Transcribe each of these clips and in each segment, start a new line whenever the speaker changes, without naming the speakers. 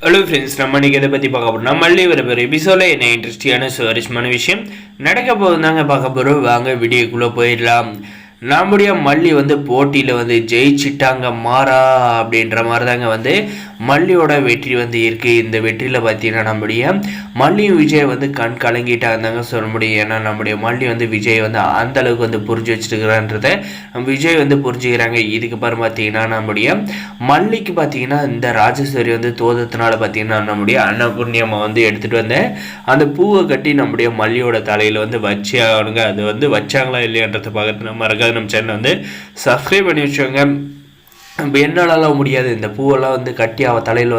Hello friends, நம்ம இன்றைக்கி எதை பற்றி பார்க்க போகிறோம். மல்லி வர எபிசோடில் என்ன இன்ட்ரெஸ்டிங்கான சுவாரஸ்யமான விஷயம் நடக்க போகுது தாங்க பார்க்க போகிறோம். வாங்க வீடியோக்குள்ளே போயிடலாம். நம்முடைய மல்லி போட்டியில் ஜெயிச்சிட்டாங்க மாறா அப்படின்ற மாதிரி தாங்க மல்லியோட வெற்றி இருக்குது. இந்த வெற்றியில் பார்த்தீங்கன்னா நம்முடைய மல்லியும் விஜய் கண் கலங்கிட்டாங்க தாங்க சொல்ல முடியும். ஏன்னா நம்முடைய மல்லி விஜய் அந்த அளவுக்கு புரிஞ்சு வச்சுருக்கிறான்றத விஜய் புரிஞ்சுக்கிறாங்க. இதுக்கு அப்புறம் பார்த்தீங்கன்னா நம்முடைய மல்லிக்கு பார்த்தீங்கன்னா இந்த ராஜேஸ்வரி தோதத்தினால பார்த்தீங்கன்னா நம்முடைய அன்னபூர்ணியம்மா எடுத்துகிட்டு அந்த பூவை கட்டி நம்முடைய மல்லியோட தலையில் வச்சு ஆகணுங்க. அது வச்சாங்களா இல்லையான்றதை பார்க்கறது நம்ம நம்ம சேனலை சப்ஸ்கிரைப் பண்ணி வச்சுக்கோங்க. இப்போ என்னாலலாம் முடியாது, இந்த பூவெல்லாம் கட்டி அவள் தலையில்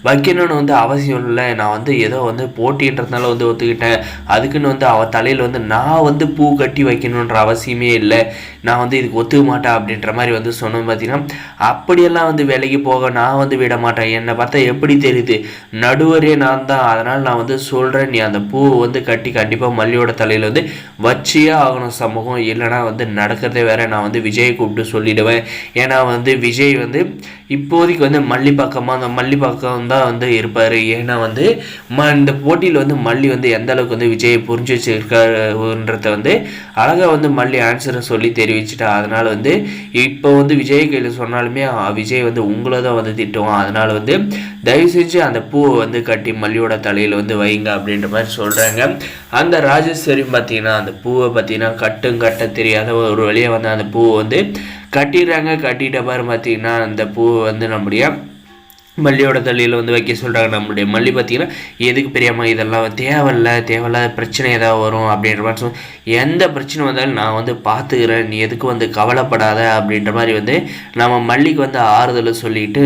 வைக்கணும்னு அவசியம் இல்லை. நான் ஏதோ போட்டின்றதுனால ஒத்துக்கிட்டேன். அதுக்குன்னு அவள் தலையில் நான் பூ கட்டி வைக்கணுன்ற அவசியமே இல்லை. நான் இதுக்கு ஒத்துக்க மாட்டேன் அப்படின்ற மாதிரி சொன்னோம். பார்த்தீங்கன்னா அப்படியெல்லாம் வேலைக்கு போக நான் விட மாட்டேன். என்னை பார்த்தா எப்படி தெரியுது, நடுவரே நான் தான். அதனால் நான் சொல்கிறேன், நீ அந்த பூவை கட்டி கண்டிப்பாக மல்லியோட தலையில் வச்சியே ஆகணும். சமூகம் இல்லைனா நடக்கிறதே வேற. நான் விஜயை கூப்பிட்டு சொல்லிவிடுவேன். ஏன்னா விஜய் இப்போதைக்கு மல்லிப்பாக்கமாக அந்த மல்லிப்பாக்கம் தான் இருப்பார். ஏன்னா இந்த போட்டியில் மல்லி எந்த அளவுக்கு விஜயை புரிஞ்சு வச்சிருக்காருன்றத அழகாக மல்லி ஆன்சரை சொல்லி தெரிவிச்சிட்டா. அதனால் இப்போ விஜய் கையில் சொன்னாலுமே விஜய் உங்களை தான் திட்டுவான். அதனால் தயவு செஞ்சு அந்த பூவை கட்டி மல்லியோட தலையில் வைங்க அப்படின்ற மாதிரி சொல்கிறாங்க. அந்த ராஜேஸ்வரி பார்த்தீங்கன்னா அந்த பூவை பார்த்தீங்கன்னா கட்ட தெரியாத ஒரு வழியாக அந்த பூவை கட்டிடுறாங்க. கட்டிட்ட பாரு பார்த்தீங்கன்னா அந்த பூ நம்முடைய மல்லியோட தலையில் வைக்க சொல்கிறாங்க. நம்மளுடைய மல்லி பார்த்திங்கன்னா எதுக்கு பெரியாமல் இதெல்லாம் தேவையில்லாத பிரச்சனை ஏதாவது வரும் அப்படின்ற மாதிரி எந்த பிரச்சனை வந்தாலும் நான் பார்த்துக்கிறேன், நீ எதுக்கு கவலைப்படாத அப்படின்ற மாதிரி நம்ம மல்லிக்கு ஆறுதலை சொல்லிட்டு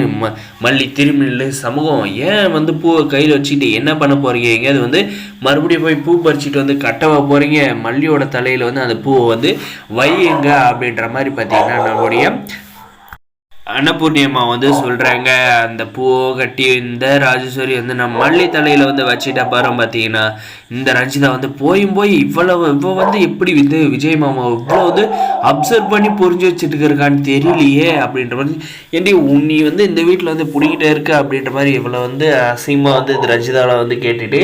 மல்லி திரும்பி சமூகம் ஏன் பூவை கையில் வச்சுக்கிட்டு என்ன பண்ண போகிறீங்க, எங்கேயாவது மறுபடியும் போய் பூ பறிச்சுட்டு கட்டவா போகிறீங்க, மல்லியோட தலையில் அந்த பூவை வையுங்க அப்படின்ற மாதிரி பார்த்திங்கன்னா நம்மளுடைய அன்னபூர்ணியம்மா சொல்கிறாங்க. அந்த பூவை கட்டி இந்த ராஜேஸ்வரி நம்ம மல்லி தலையில் வச்சுட்டா பாரு. பார்த்தீங்கன்னா இந்த ரஞ்சிதா போய் இவ்வளவு எப்படி விஜய் மாமா இவ்வளோ அப்சர்வ் பண்ணி புரிஞ்சு வச்சுட்டு இருக்கான்னு தெரியலையே அப்படின்ற மாதிரி. ஏன்டி நீ இந்த வீட்டில் பிடிக்கிட்டே இருக்க அப்படின்ற மாதிரி இவ்வளோ அசிங்கமாக இந்த ரஞ்சிதாவில் கேட்டுட்டு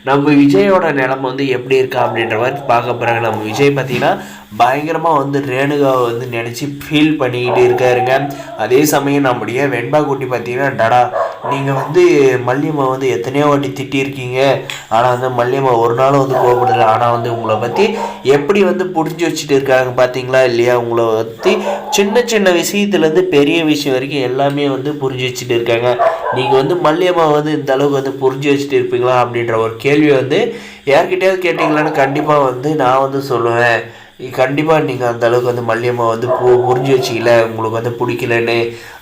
நம்ம விஜயோட நிலைமை எப்படி இருக்கா அப்படின்ற மாதிரி பார்க்க போகிறாங்க. நம்ம விஜய் பார்த்தீங்கன்னா பயங்கரமாக ரேணுகாவை நினச்சி ஃபீல் பண்ணிக்கிட்டு இருக்காருங்க. அதே சமயம் நம்முடைய வெண்பா குட்டி பார்த்தீங்கன்னா டடா நீங்கள் மல்லியம்மா எத்தனையோ வாட்டி திட்டிருக்கீங்க, ஆனால் மல்லியம்மா ஒரு நாளும் கோவப்படலை. ஆனால் உங்களை பற்றி எப்படி புரிஞ்சு வச்சுட்டு இருக்காங்க பார்த்தீங்களா இல்லையா, உங்களை பற்றி சின்ன சின்ன விஷயத்துலேருந்து பெரிய விஷயம் வரைக்கும் எல்லாமே புரிஞ்சு வச்சுட்டு இருக்காங்க. நீங்கள் மல்லியம்மா இந்த அளவுக்கு புரிஞ்சு வச்சுட்டு இருப்பீங்களா அப்படின்ற ஒரு கேள்வி யார்கிட்டயாவது கேட்டிங்களான்னு கண்டிப்பாக நான் சொல்லுவேன். கண்டிப்பாக நீங்கள் அந்த அளவுக்கு மல்லியம்மா புரிஞ்சு வச்சிக்கல, உங்களுக்கு பிடிக்கலன்னு.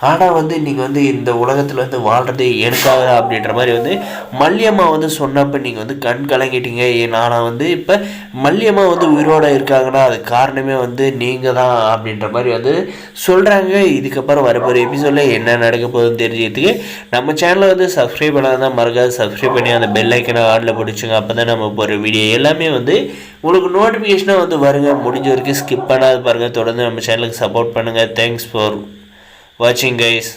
ஆனால் நீங்கள் இந்த உலகத்தில் வாழ்கிறதே எனக்காக அப்படின்ற மாதிரி மல்லியம்மா சொன்னப்போ நீங்கள் கண் கலங்கிட்டீங்க. நான் இப்போ மல்லியம்மா உயிரோடு இருக்காங்கன்னா அது காரணமே நீங்கள் தான் அப்படின்ற மாதிரி சொல்கிறாங்க. இதுக்கப்புறம் வரப்போகிற எபிசோடில் என்ன நடக்க போகுதுன்னு தெரிஞ்சதுக்கு நம்ம சேனலை சப்ஸ்கிரைப் பண்ணாதான் மறக்காது சப்ஸ்கிரைப் பண்ணி அந்த பெல் ஐக்கனை ஆடில் பிடிச்சுங்க. அப்போ தான் நம்ம போகிற வீடியோ எல்லாமே உங்களுக்கு நோட்டிஃபிகேஷனாக வருங்க. முடிஞ்ச வரைக்கும் ஸ்கிப் பண்ணாது பாருங்கள். தொடர்ந்து நம்ம சேனலுக்கு சப்போர்ட் பண்ணுங்கள். தேங்க்ஸ் ஃபார் வாட்சிங் கைஸ்.